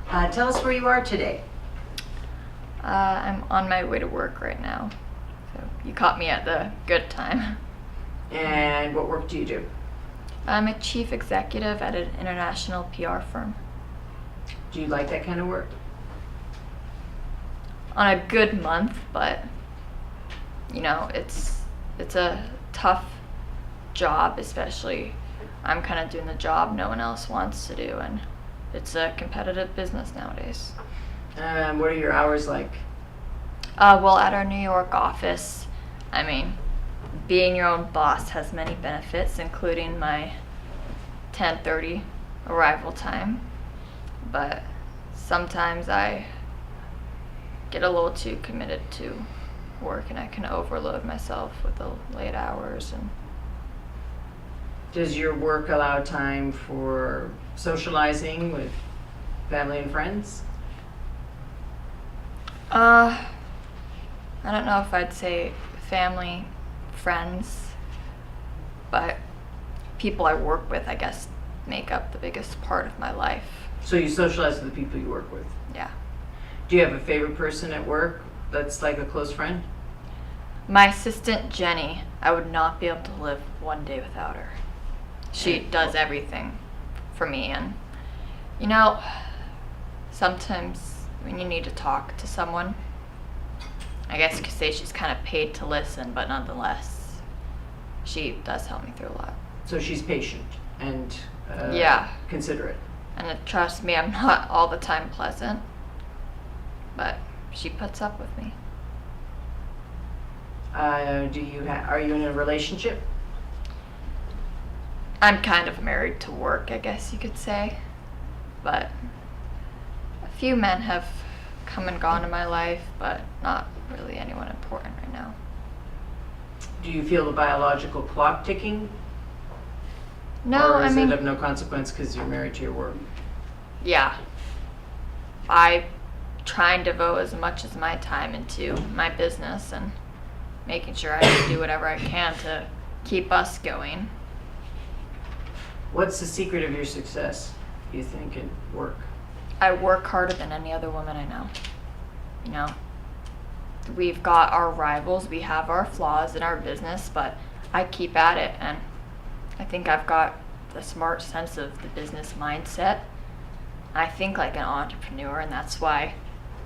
Tell us where you are today. I'm on my way to work right now, so you caught me at the good time. And what work do you do? I'm a chief executive at an international PR firm. Do you like that kind of work? On a good month, but it's a tough job, especially I'm kind of doing the job no one else wants to do, and it's a competitive business nowadays. What are your hours like? Well, at our New York office, being your own boss has many benefits, including my 10:30 arrival time. But sometimes I get a little too committed to work, and I can overload myself with the late hours. And Does your work allow time for socializing with family and friends? I don't know if I'd say family, friends, but people I work with, I guess, make up the biggest part of my life. So you socialize with the people you work with. Yeah. Do you have a favorite person at work that's like a close friend? My assistant, Jenny, I would not be able to live one day without her. She does everything for me, and sometimes when you need to talk to someone, I guess you could say she's kind of paid to listen, but nonetheless, she does help me through a lot. So she's patient and Yeah. considerate. And trust me, I'm not all the time pleasant, but she puts up with me. Are you in a relationship? I'm kind of married to work, I guess you could say, but a few men have come and gone in my life, but not really anyone important right now. Do you feel the biological clock ticking? No, or is it of no consequence because you're married to your work? Yeah. I try and devote as much as my time into my business and making sure I do whatever I can to keep us going. What's the secret of your success, you think, in work? I work harder than any other woman I know. We've got our rivals, we have our flaws in our business, but I keep at it, and I think I've got the smart sense of the business mindset. I think like an entrepreneur, and that's why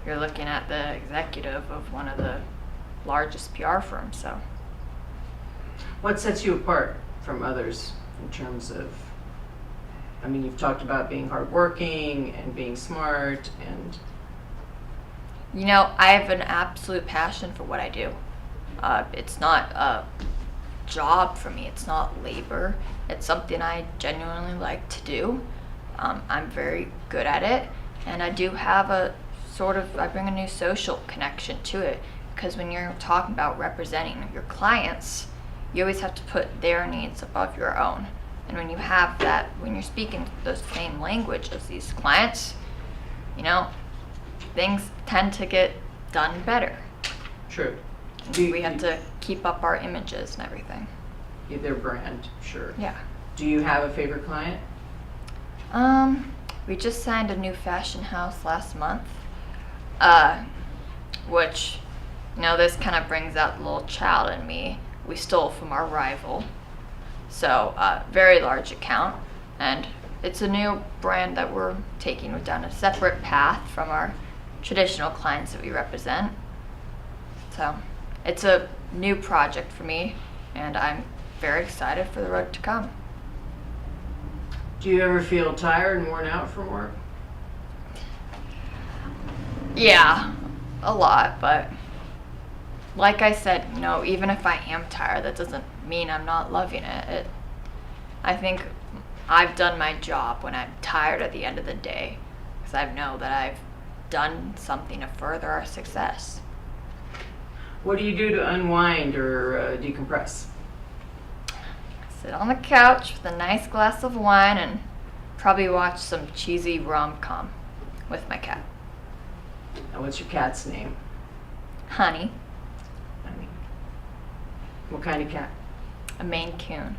you're looking at the executive of one of the largest PR firms. So What sets you apart from others in terms of, you've talked about being hardworking and being smart and I have an absolute passion for what I do. It's not a job for me. It's not labor. It's something I genuinely like to do. I'm very good at it, and I do have I bring a new social connection to it, because when you're talking about representing your clients, you always have to put their needs above your own. And when you have that, when you're speaking the same language as these clients, things tend to get done better. True. We have to keep up our images and everything. Their brand, sure. Yeah. Do you have a favorite client? We just signed a new fashion house last month, which, this kind of brings out the little child in me. We stole from our rival. So, very large account, and it's a new brand that we're taking down a separate path from our traditional clients that we represent. So, it's a new project for me, and I'm very excited for the road to come. Do you ever feel tired and worn out from work? Yeah, a lot, but like I said, even if I am tired, that doesn't mean I'm not loving it. I think I've done my job when I'm tired at the end of the day, because I know that I've done something to further our success. What do you do to unwind or decompress? Sit on the couch with a nice glass of wine and probably watch some cheesy rom-com with my cat. And what's your cat's name? Honey, What kind of cat? a Maine Coon,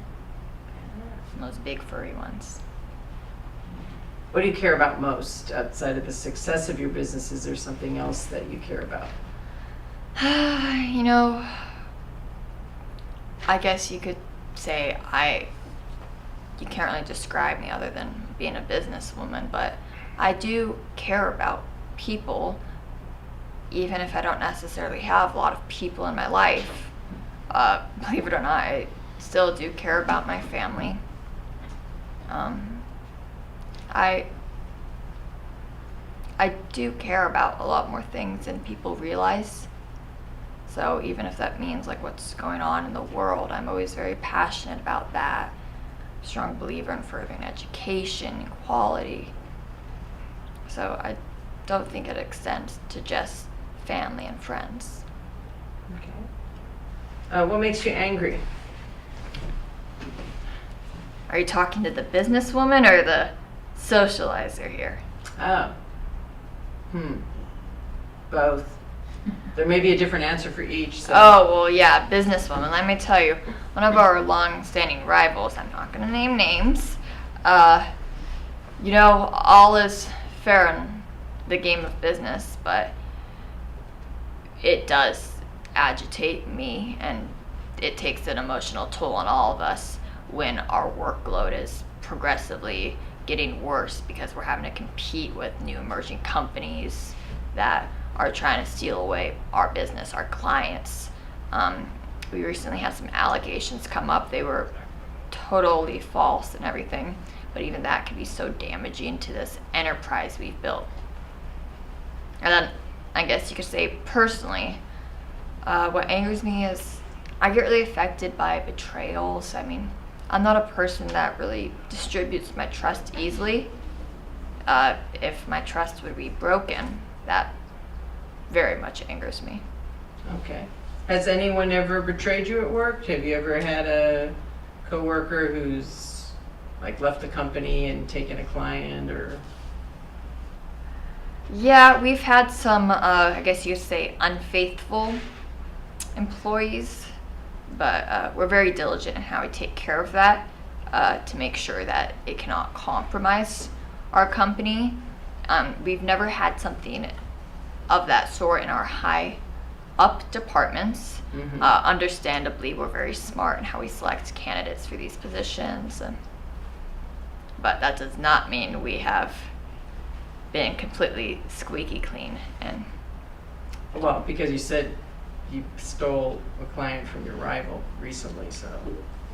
those big furry ones. What do you care about most outside of the success of your business? Is there something else that you care about? You know, I guess you could say you can't really describe me other than being a businesswoman, but I do care about people, even if I don't necessarily have a lot of people in my life. Believe it or not, I still do care about my family. I do care about a lot more things than people realize. So even if that means like what's going on in the world, I'm always very passionate about that. Strong believer in furthering education, equality. So I don't think it extends to just family and friends. Okay. What makes you angry? Are you talking to the businesswoman or the socializer here? Oh. Both. There may be a different answer for each. So. Oh, well, yeah, businesswoman. Let me tell you, one of our long-standing rivals, I'm not going to name names, all is fair in the game of business, but it does agitate me, and it takes an emotional toll on all of us when our workload is progressively getting worse because we're having to compete with new emerging companies that are trying to steal away our business, our clients. We recently had some allegations come up. They were totally false and everything, but even that can be so damaging to this enterprise we've built. And then I guess you could say personally, what angers me is I get really affected by betrayals. I mean, I'm not a person that really distributes my trust easily. If my trust would be broken, that very much angers me. Okay. Has anyone ever betrayed you at work? Have you ever had a coworker who's like left the company and taken a client or? Yeah, we've had some, I guess you could say, unfaithful employees, but we're very diligent in how we take care of that to make sure that it cannot compromise our company. We've never had something of that sort in our high up departments. Mm-hmm. Understandably, we're very smart in how we select candidates for these positions, but that does not mean we have been completely squeaky clean. And well, because you said you stole a client from your rival recently, so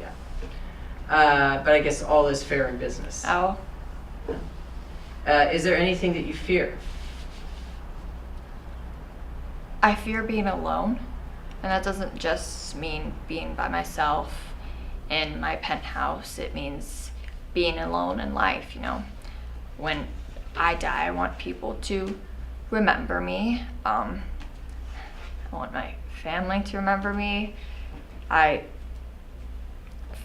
yeah. But I guess all is fair in business. oh, Is there anything that you fear? I fear being alone, and that doesn't just mean being by myself in my penthouse. It means being alone in life. When I die, I want people to remember me. I want my family to remember me. I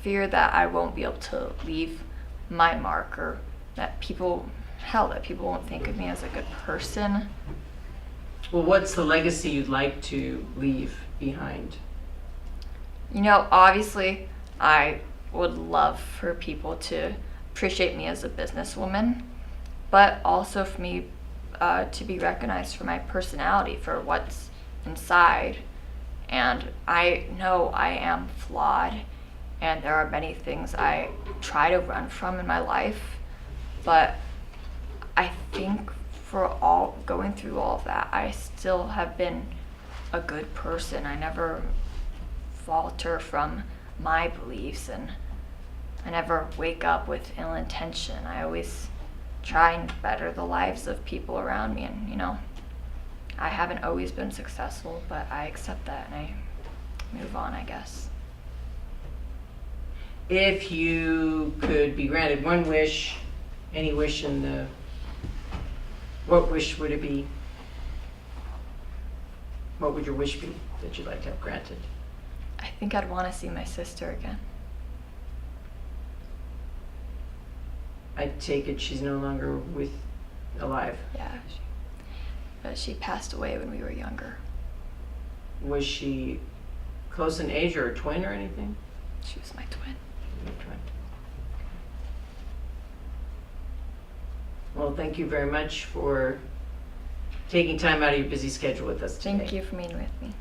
fear that I won't be able to leave my mark, or that people won't think of me as a good person. Well, what's the legacy you'd like to leave behind? Obviously, I would love for people to appreciate me as a businesswoman, but also for me to be recognized for my personality, for what's inside. And I know I am flawed, and there are many things I try to run from in my life, but I think for going through all of that, I still have been a good person. I never falter from my beliefs, and I never wake up with ill intention. I always try and better the lives of people around me, and I haven't always been successful, but I accept that and I move on, I guess. If you could be granted one wish, any wish what wish would it be? What would your wish be that you'd like to have granted? I think I'd want to see my sister again. I take it she's no longer alive. Yeah, but she passed away when we were younger. Was she close in age or a twin or anything? She was my twin. Your twin. Well, thank you very much for taking time out of your busy schedule with us today. Thank you for meeting with me.